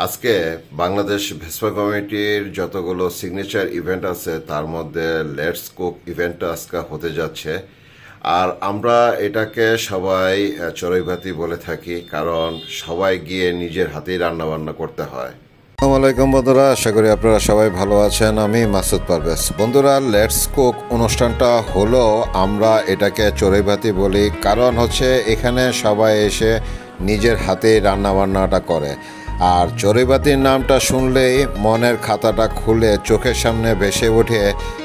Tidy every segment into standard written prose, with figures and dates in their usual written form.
আজকে বাংলাদেশ ভেসপা কমিটির যতগুলো সিগনেচার ইভেন্ট আছে তার মধ্যে লেটস কুক ইভেন্টটা আজকে হতে যাচ্ছে। আর আমরা এটাকে সবাই চড়ুইভাতি বলে থাকি, কারণ সবাই গিয়ে নিজের হাতেই রান্নাবান্না করতে হয়। আসসালামু আলাইকুম বন্ধুরা, আশা করি আপনারা সবাই ভালো আছেন। আমি মাসুদ পারভেজ। বন্ধুরা, লেটস কুক অনুষ্ঠানটা হলো আমরা এটাকে চড়ুইভাতি বলি, কারণ হচ্ছে এখানে সবাই এসে নিজের হাতেই রান্নাবান্নাটা করে। আর চড়ুইভাতির নামটা শুনলেই মনের খাতাটা খুলে চোখের সামনে ভেসে ওঠে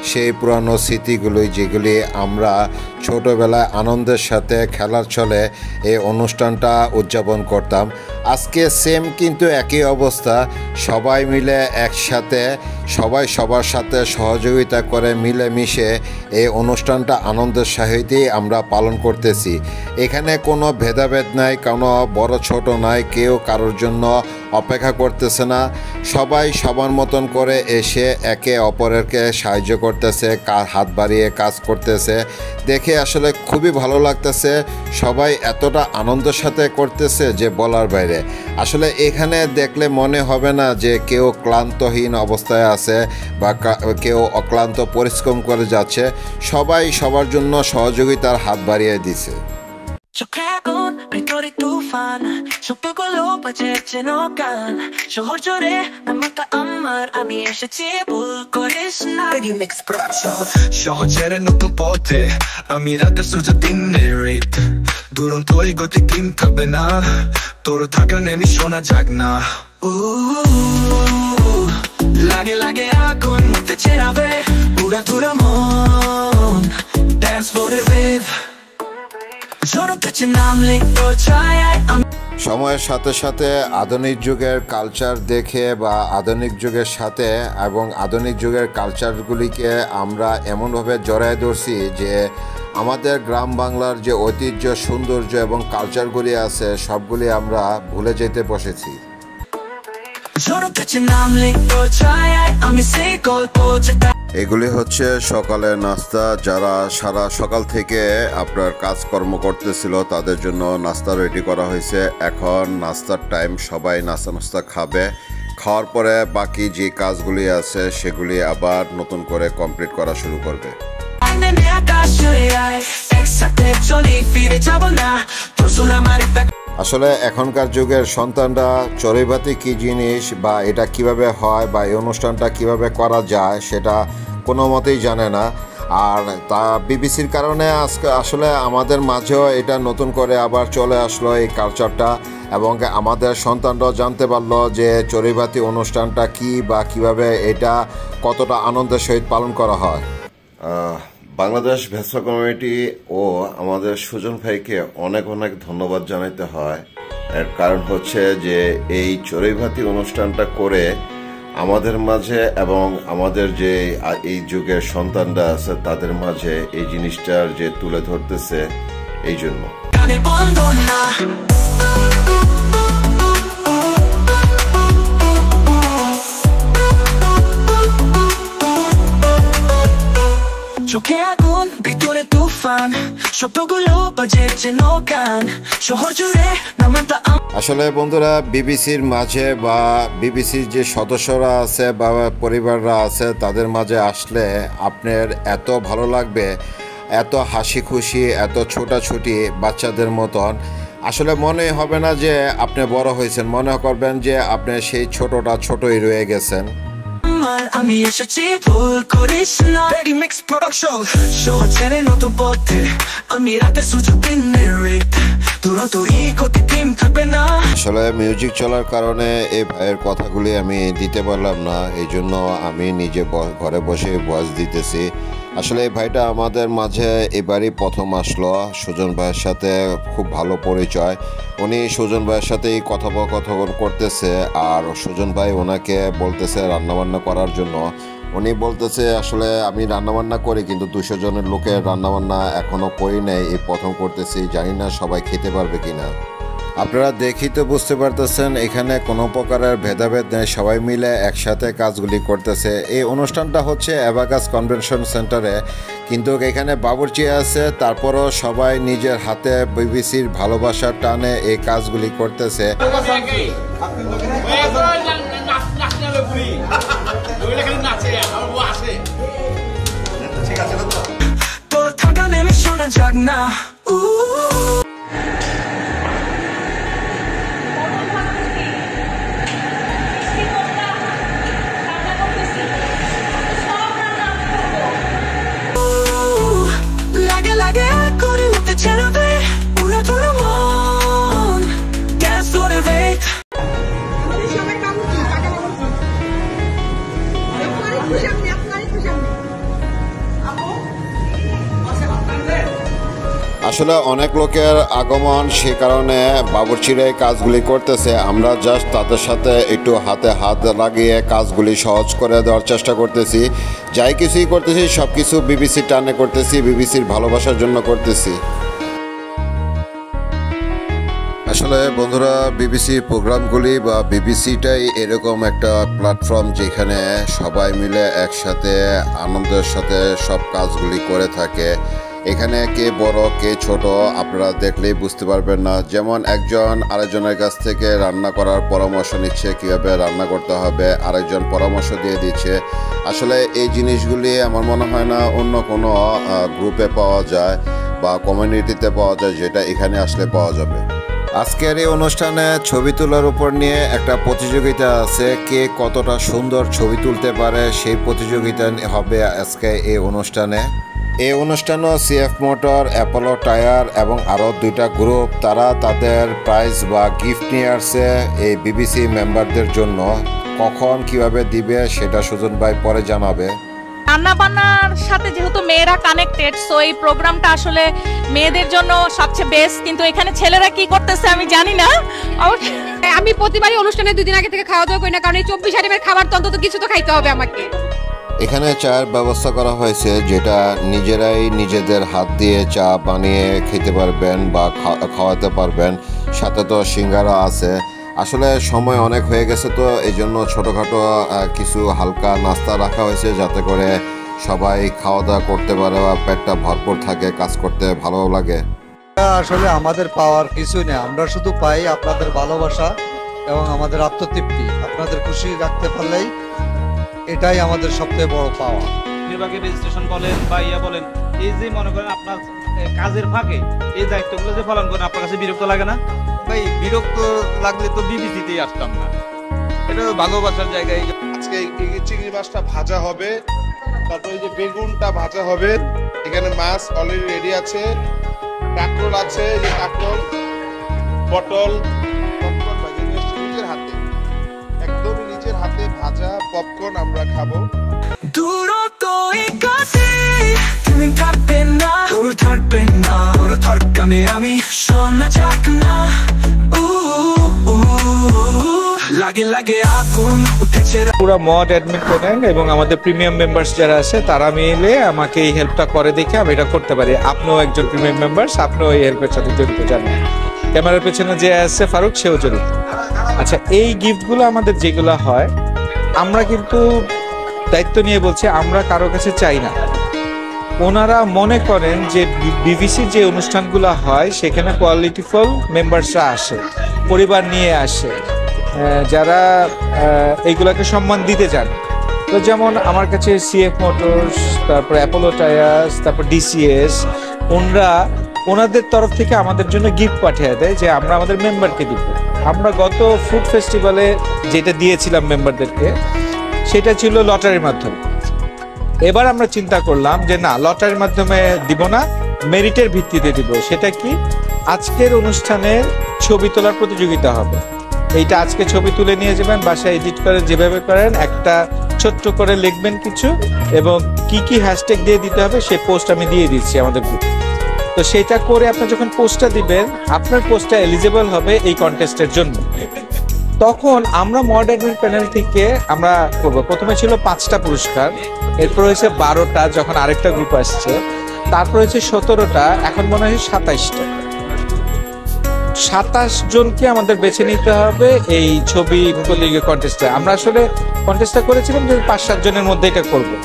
সেই পুরানো স্মৃতিগুলোই, যেগুলি আমরা ছোটোবেলায় আনন্দের সাথে খেলার ছলে এই অনুষ্ঠানটা উদযাপন করতাম। আজকে সেম কিন্তু একই অবস্থা, সবাই মিলে একসাথে সবাই সবার সাথে সহযোগিতা করে মিলেমিশে এই অনুষ্ঠানটা আনন্দের সহিতই আমরা পালন করতেছি। এখানে কোনো ভেদাভেদ নাই, কোনো বড় ছোট নাই, কেউ কারোর জন্য অপেক্ষা করতেছে না। সবাই সবার মতন করে এসে একে অপরকে সাহায্য করতেছে, হাত বাড়িয়ে কাজ করতেছে। দেখে আসলে খুবই ভালো লাগতেছে। সবাই এতটা আনন্দের সাথে করতেছে যে বলার বাইরে। আসলে এখানে দেখলে মনে হবে না যে কেউ ক্লান্তহীন অবস্থায় আছে বা কেউ অক্লান্ত পরিশ্রম করে যাচ্ছে। সবাই সবার জন্য সহযোগিতার হাত বাড়িয়ে দিছে। চোখে আগুন, ভিতরে তুফান, সবগুলো বাজে যেন গান। শহর জুড়ে নামটা আমার, আমি এসেছি ভুল করিস না। Remix production. শহর ছেড়ে নতুন পথে আমি রাতে সুযোগ দিনের রেট। দুরন্ত এই গতি টিম থাকবে না, তোর থাকা নেমি শোনা যাক না। লাগে লাগে আগুন মুখে চেরাবে, পুরা ধুরা মন ড্যান্স ফর দ্য ওয়েভ। সময়ের সাথে সাথে আধুনিক যুগের কালচার দেখে বা আধুনিক যুগের সাথে এবং আধুনিক যুগের কালচারগুলিকে আমরা এমনভাবে জড়ায় ধরছি যে আমাদের গ্রাম বাংলার যে ঐতিহ্য, সৌন্দর্য এবং কালচারগুলি আছে সবগুলি আমরা ভুলে যেতে বসেছি। এগুলি হচ্ছে সকালের নাস্তা। যারা সারা সকাল থেকে আপনার কাজকর্ম করতেছিল তাদের জন্য নাস্তা রেডি করা হয়েছে। এখন নাস্তার টাইম, সবাই নাস্তা খাবে। খাওয়ার পরে বাকি যে কাজগুলি আছে সেগুলি আবার নতুন করে কমপ্লিট করা শুরু করবে। আসলে এখনকার যুগের সন্তানরা চড়ুইভাতি কী জিনিস বা এটা কিভাবে হয় বা এই অনুষ্ঠানটা কিভাবে করা যায় সেটা কোনো মতেই জানে না। আর তা বিবিসির কারণে আজকে আসলে আমাদের মাঝেও এটা নতুন করে আবার চলে আসলো এই কালচারটা, এবং আমাদের সন্তানরাও জানতে পারলো যে চড়ুইভাতি অনুষ্ঠানটা কি বা কিভাবে এটা কতটা আনন্দের সহিত পালন করা হয়। বাংলাদেশ ভেসপা কমিটি ও আমাদের সুজন ভাইকে অনেক অনেক ধন্যবাদ জানাতে হয়। এর কারণ হচ্ছে যে এই চড়ুইভাতি অনুষ্ঠানটা করে আমাদের মাঝে এবং আমাদের যে এই যুগের সন্তানরা আছে তাদের মাঝে এই জিনিসটার যে তুলে ধরতেছে, এই জন্য। চোখে আগুন, ভিতরে তুফান, সবগুলো বাজে যেন গান। শহর জুড়ে নামটা আসলে বন্ধুরা, বিবিসির মাঝে বা বিবিসির যে সদস্যরা আছে বা পরিবাররা আছে তাদের মাঝে আসলে আপনার এত ভালো লাগবে, এত হাসি খুশি, এত ছোটাছুটি বাচ্চাদের মতন। আসলে মনে হবে না যে আপনি বড় হয়েছেন, মনে করবেন যে আপনি সেই ছোটই রয়ে গেছেন। আমি এসেছি ভুল করিস না। Remix production. শহর ছেড়ে নতুন পথে আমি রাতে সুযোগ দিনের রেট। আসলে মিউজিক চলার কারণে এই ভাইয়ের কথাগুলি আমি দিতে পারলাম না, এই জন্য আমি নিজে ঘরে বসে ভয়েস দিতেছি। আসলে এই ভাইটা আমাদের মাঝে এবারই প্রথম আসলো। সুজন ভাইয়ের সাথে খুব ভালো পরিচয়। উনি সুজন ভাইয়ের সাথেই কথোপকথন করতেছে, আর সুজন ভাই ওনাকে বলতেছে রান্নাবান্না করার জন্য। উনি বলতেছে আসলে আমি রান্নাবান্না করি, কিন্তু 200 জনের লোকের রান্নাবান্না এখনও করি নাই, এই প্রথম করতেছি, জানি না সবাই খেতে পারবে কিনা। আপনারা দেখি তো বুঝতে পারতেছেন এখানে কোনো প্রকারের ভেদাভেদ নেই, সবাই মিলে একসাথে কাজগুলি করতেছে। এই অনুষ্ঠানটা হচ্ছে অ্যাবাকাস কনভেনশন সেন্টারে, কিন্তু এখানে বাবুর্চি আছে, তারপরও সবাই নিজের হাতে বিবিসির ভালোবাসার টানে এই কাজগুলি করতেছে। জাগনা লাগে লাগে করে উঠতে চালাবে পুরো তোর মন গ্যাস মোটিভেট আসলে অনেক লোকের আগমন, সে কারণে বাবুর্চিরা এই কাজগুলি করতেছে। আমরা জাস্ট তাদের সাথে একটু হাতে হাত লাগিয়ে কাজগুলি সহজ করে দেওয়ার চেষ্টা করতেছি। যাই কিছুই করতেছি সব কিছু বিবিসির টানে করতেছি, বিবিসির ভালোবাসার জন্য করতেছি। আসলে বন্ধুরা, বিবিসি প্রোগ্রামগুলি বা বিবিসিটাই এরকম একটা প্ল্যাটফর্ম যেখানে সবাই মিলে একসাথে আনন্দের সাথে সব কাজগুলি করে থাকে। এখানে কে বড় কে ছোট আপনারা দেখলেই বুঝতে পারবেন না। যেমন একজন আরেকজনের কাছ থেকে রান্না করার পরামর্শ নিচ্ছে, কীভাবে রান্না করতে হবে, আরেকজন পরামর্শ দিয়ে দিচ্ছে। আসলে এই জিনিসগুলি আমার মনে হয় না অন্য কোনো গ্রুপে পাওয়া যায় বা কমিউনিটিতে পাওয়া যায়, যেটা এখানে আসলে পাওয়া যাবে। আজকের এই অনুষ্ঠানে ছবি তোলার উপর নিয়ে একটা প্রতিযোগিতা আছে, কে কতটা সুন্দর ছবি তুলতে পারে সেই প্রতিযোগিতা হবে আজকে এই অনুষ্ঠানে। এই অনুষ্ঠানও সিএফ মোটর, অ্যাপোলো টায়ার এবং আরও দুইটা গ্রুপ তারা তাদের প্রাইজ বা গিফট নিয়ে আসছে এই বিবিসি মেম্বারদের জন্য। কখন কিভাবে দিবে সেটা সুজন ভাই পরে জানাবে। রান্না বান্নার সাথে যেহেতু মেয়েরা কানেক্টেড, সো এই প্রোগ্রামটা আসলে মেয়েদের জন্য সবচেয়ে বেস্ট। কিন্তু এখানে ছেলেরা কি করতেছে আমি জানি না। আমি প্রতিবারই অনুষ্ঠানে 2 দিন আগে থেকে খাওয়া দাওয়া করি না, কারণ এই 24 আইটেমের খাবার তো অন্তত কিছু তো খাইতে হবে আমাকে। এখানে চায়ের ব্যবস্থা করা হয়েছে, যেটা নিজেরাই নিজেদের হাত দিয়ে চা বানিয়ে খেতে পারবেন বা খাওয়াতে পারবেন। সাথে তো সিঙ্গারা আছে। আসলে সময় অনেক হয়ে গেছে, তো এই জন্য ছোটোখাটো কিছু হালকা নাস্তা রাখা হয়েছে যাতে করে সবাই খাওয়া দাওয়া করতে পারে বা পেটটা ভরপুর থাকে, কাজ করতে ভালো লাগে। আসলে আমাদের পাওয়ার কিছুই নেই, আমরা শুধু পাই আপনাদের ভালোবাসা এবং আমাদের আত্মতৃপ্তি। আপনাদের খুশি রাখতে পারলেই এটাই আমাদের সবথেকে বড় পাওয়া। বিভাগে রেজিস্ট্রেশন বলেন বা বলেন, এই যে মনে করেন আপনার কাজের ফাঁকে এই দায়িত্বগুলো যে পালন করেন, আপনার কাছে বিরক্ত লাগে না? ভাই বিরক্ত লাগলে তো বিবিসিতেই আসতাম না। এটা ভালোবাসার জায়গায়। আজকে চিংড়ি মাছটা ভাজা হবে, তারপরে যে বেগুনটা ভাজা হবে, এখানে মাছ অলরেডি রেডি আছে, কাঁকরোল আছে, যে কাঁকরোল, পটল, পপকর্ন ভাজা নিয়ে এসেছি নিজের হাতে, একদম নিজের হাতে ভাজা পপকর্ন আমরা খাবো। দূরত্বই কাছে তুমি থাকবে না, দূর থাকবে না, দূর থাকবে আমি শোনা যাক না। লাগে লাগে আগুন উঠেছে। পুরো মড অ্যাডমিন করেন এবং আমাদের প্রিমিয়াম মেম্বার্স যারা আছে তারা মিলে আমাকে এই হেল্পটা করে দেখে আমি এটা করতে পারি। আপনিও একজন প্রিমিয়াম মেম্বার্স, আপনিও এই হেল্পের সাথে জড়িত। জানেন ক্যামেরার পেছনে যে আছে ফারুক, সেও জড়িত। আচ্ছা, এই গিফটগুলো আমাদের যেগুলো হয়, আমরা কিন্তু দায়িত্ব নিয়ে বলছি, আমরা কারো কাছে চাই না। ওনারা মনে করেন যে বিবিসির যে অনুষ্ঠানগুলো হয় সেখানে কোয়ালিটিফুল মেম্বার্সরা আসে, পরিবার নিয়ে আসে, যারা এইগুলোকে সম্মান দিতে চান। তো যেমন আমার কাছে সিএফ মোটরস, তারপর অ্যাপোলো টায়ার্স, তারপর ডিসিএস, ওনাদের তরফ থেকে আমাদের জন্য গিফট পাঠিয়ে দেয় যে আমরা আমাদের মেম্বারকে দিব। আমরা গত ফুড ফেস্টিভ্যালে যেটা দিয়েছিলাম মেম্বারদেরকে, সেটা ছিল লটারির মাধ্যমে। এবার আমরা চিন্তা করলাম যে না, লটারির মাধ্যমে দিব না, মেরিটের ভিত্তিতে দিব। সেটা কি, আজকের অনুষ্ঠানে ছবি তোলার প্রতিযোগিতা হবে। এইটা আজকে ছবি তুলে নিয়ে যাবেন, বাসায় এডিট করে যেভাবে করেন একটা ছোট্ট করে লিখবেন কিছু, এবং কি কি হ্যাশট্যাগ দিয়ে দিতে হবে সেই পোস্ট আমি দিয়ে দিচ্ছি আমাদের গ্রুপে। তো সেটা করে আপনি যখন পোস্টটা দিবেন, আপনার পোস্টটা এলিজিবল হবে এই কন্টেস্টের জন্য। তখন আমরা মড অ্যাডমিন প্যানেল থেকে আমরা করব। প্রথমে ছিল 5টা পুরস্কার, এরপর হয়েছে 12টা যখন আরেকটা গ্রুপ আসছে, তারপর হয়েছে 17টা, এখন মনে হয় 27টা। 27 জনকে আমাদের বেছে নিতে হবে এই ছবি প্রতিযোগিতা কন্টেস্টে। আমরা আসলে কন্টেস্টটা করেছিলাম যে 5-7 জনের মধ্যে এটা করবো।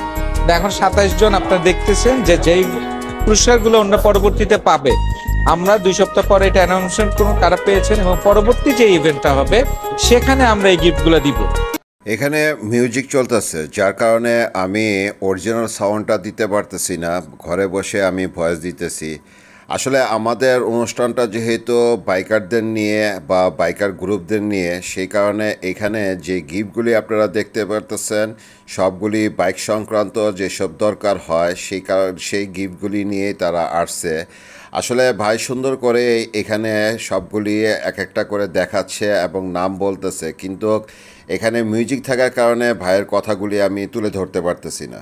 এখন 27 জন আপনারা দেখতেছেন যে যেই পুরস্কারগুলো ওনারা পরবর্তীতে পাবে, আমরা 2 সপ্তাহ পরে এটা অ্যানাউন্সমেন্ট করব কারা পেয়েছেন, এবং পরবর্তী যে ইভেন্টটা হবে সেখানে আমরা এই গিফটগুলো দিব। এখানে মিউজিক চলতেছে, যার কারণে আমি অরিজিনাল সাউন্ডটা দিতে পারতেছি না, ঘরে বসে আমি ভয়েস দিতেছি। আসলে আমাদের অনুষ্ঠানটা যেহেতু বাইকারদের নিয়ে বা বাইকার গ্রুপদের নিয়ে, সেই কারণে এখানে যে গিফটগুলি আপনারা দেখতে পারতেছেন সবগুলি বাইক সংক্রান্ত যেসব দরকার হয় সেই গিফটগুলি নিয়েই তারা আসছে। আসলে ভাই সুন্দর করে এখানে সবগুলি এক একটা করে দেখাচ্ছে এবং নাম বলতেছে, কিন্তু এখানে মিউজিক থাকার কারণে ভাইয়ের কথাগুলি আমি তুলে ধরতে পারতেছি না।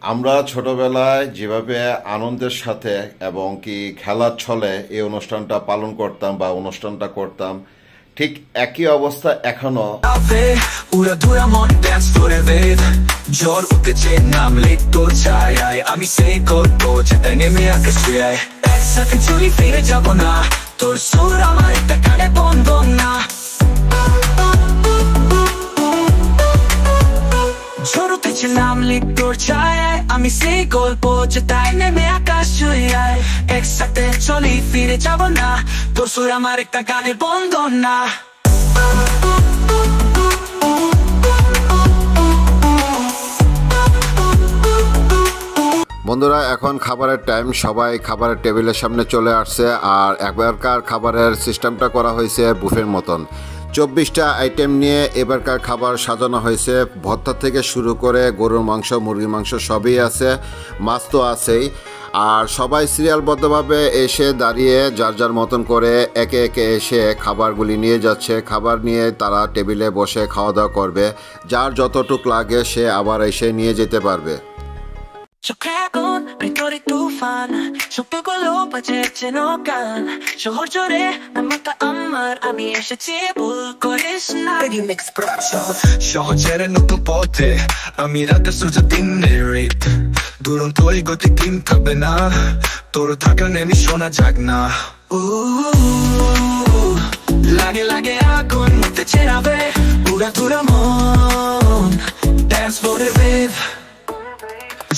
আমরা ছোটবেলায় যেভাবে আনন্দের সাথে এবং কি খেলার ছলে এই অনুষ্ঠানটা পালন করতাম বা অনুষ্ঠানটা করতাম, ঠিক একই অবস্থা এখনো। ঝড় উঠেছে নামলে তোর ছায়ায়, আমি সেই গল্প যেটা নেমে আকাশে একসাথে চলি, ফিরে যাব না, তোর সুর আমার একটা কানে বন্ধ না। ঝড় উঠেছে নামলে তোর ছায়ায়, আমি সেই গল্প যেটা নেমে আকাশে একসাথে চলি, ফিরে যাব না, তোর সুর আমার একটা কানে বন্ধ না। বন্ধুরা, এখন খাবারের টাইম, সবাই খাবারের টেবিলের সামনে চলে আসছে। আর এবারকার খাবারের সিস্টেমটা করা হয়েছে বুফের মতন। 24টা আইটেম নিয়ে এবারকার খাবার সাজানো হয়েছে। ভর্তা থেকে শুরু করে গরুর মাংস, মুরগির মাংস সবই আছে, মাছ তো আছেই। আর সবাই সিরিয়ালবদ্ধভাবে এসে দাঁড়িয়ে যার যার মতন করে একে একে এসে খাবারগুলি নিয়ে যাচ্ছে। খাবার নিয়ে তারা টেবিলে বসে খাওয়া দাওয়া করবে। যার যতটুক লাগে সে আবার এসে নিয়ে যেতে পারবে। সকাল ভিতরে তুফান, সবগুলো বাজে যেন গান, শহর জুড়ে নামটা আমার, আমি এসেছি ভুল করিস না। Remix production. শহর ছেড়ে নতুন পথে, আমি রাতে সূর্য দিনের রেট, দুরন্ত এই গতি টিম থাকবে না, তোর থাকা নেমি শোনা যাক না। লাগে লাগে আগুন মুখে চেরাবে, পুরা তুরা মন ড্যান্স ফ্লোরে বেব।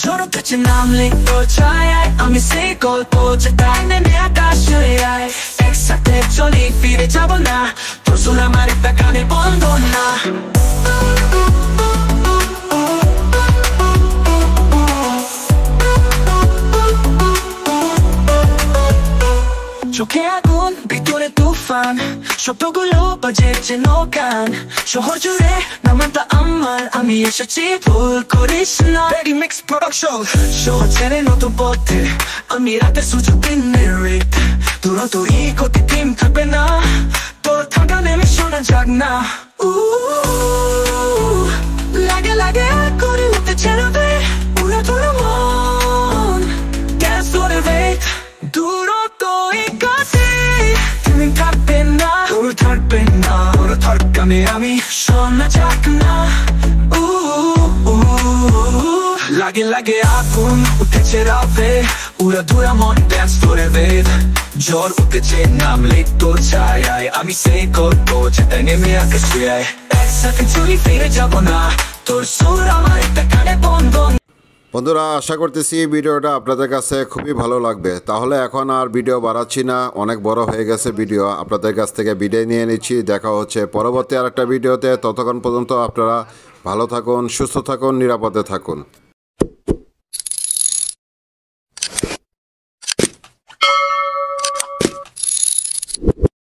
ঝড় উঠেছে নামলে তোর ছায়ায়, আমি সেই গল্প যেটা নেমে আকাশে একসাথে চলি, ফিরে যাব না, তোর সুর আমার একটা কানে বন্ধ না। চোখে আগুন ভিতরে তুফান, শব্দগুলো বাজে যেন গান, শহর জুড়ে নামটা আমার, আমি এসেছি ভুল করিস না। Remix production. শহর ছেড়ে নতুন পথে, আমি রাতে সূর্য দিনের রেট, দুরন্ত এই গতি টিম থাকবে না, তোর থাকা নেমে শোনা যাক না। লাগে লাগে করে উঠতে চেরাবে, পুরা তোর মন ড্যান্স ফ্লোরে বেব। দুরন্ত এই গতি তুমি থাকবে না, তোর থাকবে না, তোর থাকানে আমি শোনা যাক না। লাগে লাগে আগুন উঠেছে রাতে, উড়া ধুরা মন ড্যান্স ফ্লোরে বেব। ঝড় উঠেছে নামলে তোর ছায়ায়, আমি সেই গল্প যেটা নেমে আকাশে একসাথে চলি, ফিরে যাব না, তোর সুর আমার একটা কানে বন্ধ। বন্ধুরা, আশা করতেছি ভিডিওটা আপনাদের কাছে খুবই ভালো লাগবে। তাহলে এখন আর ভিডিও বাড়াচ্ছি না, অনেক বড় হয়ে গেছে ভিডিও। আপনাদের কাছ থেকে বিদায় নিয়ে নিচ্ছি। দেখা হচ্ছে পরবর্তী আরেকটা ভিডিওতে। ততক্ষণ পর্যন্ত আপনারা ভালো থাকুন, সুস্থ থাকুন, নিরাপদে থাকুন।